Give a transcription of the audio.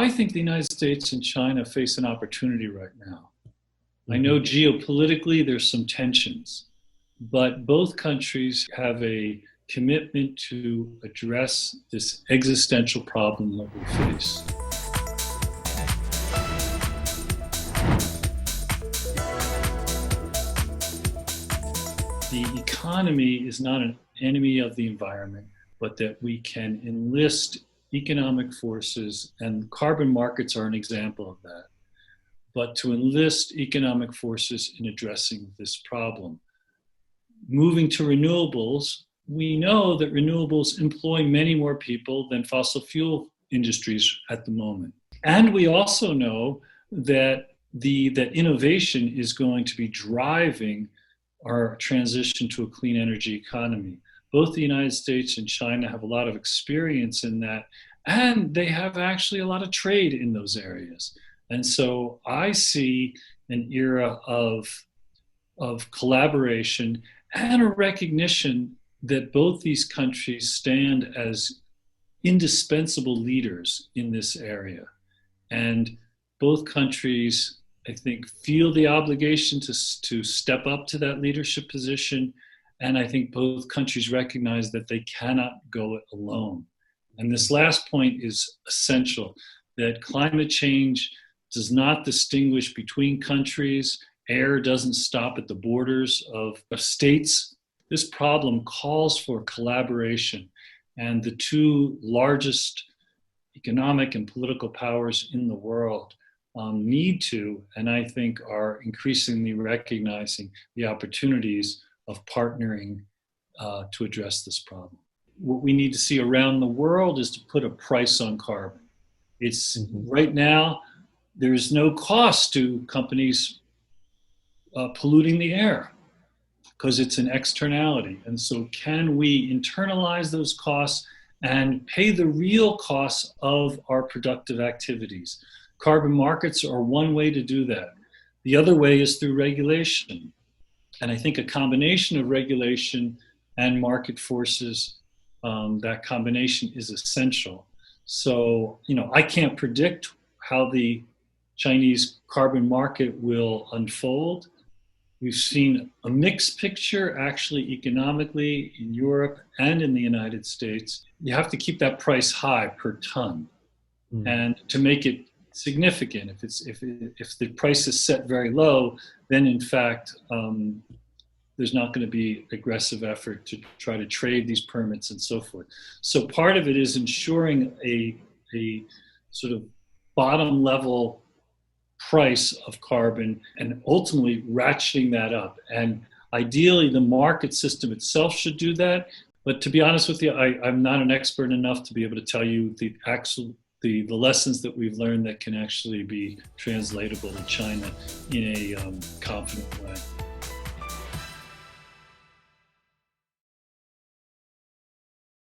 I think the United States and China face an opportunity right now. I know geopolitically there's some tensions, but both countries have a commitment to address this existential problem that we face. The economy is not an enemy of the environment, but that we can enlist economic forces, and carbon markets are an example of that, but to enlist economic forces in addressing this problem. Moving to renewables, we know that renewables employ many more people than fossil fuel industries at the moment. And we also know that that innovation is going to be driving our transition to a clean energy economy. Both the United States and China have a lot of experience in that, and they have actually a lot of trade in those areas. And so I see an era of collaboration and a recognition that both these countries stand as indispensable leaders in this area. And both countries, I think, feel the obligation to step up to that leadership position. And I think both countries recognize that they cannot go it alone. And this last point is essential, that climate change does not distinguish between countries. Air doesn't stop at the borders of states. This problem calls for collaboration. And the two largest economic and political powers in the world need to, and I think are increasingly recognizing the opportunities of partnering to address this problem. What we need to see around the world is to put a price on carbon. It's right now, there's no cost to companies polluting the air because it's an externality. And so can we internalize those costs and pay the real costs of our productive activities? Carbon markets are one way to do that. The other way is through regulation. And I think a combination of regulation and market forces, that combination is essential. So, I can't predict how the Chinese carbon market will unfold. We've seen a mixed picture, actually, economically in Europe and in the United States. You have to keep that price high per ton. And to make it significant, if the price is set very low, then in fact, there's not going to be aggressive effort to try to trade these permits and so forth. So part of it is ensuring a sort of bottom level price of carbon and ultimately ratcheting that up. And ideally, the market system itself should do that. But to be honest with you, I'm not an expert enough to be able to tell you the lessons that we've learned that can actually be translatable to China in a confident way.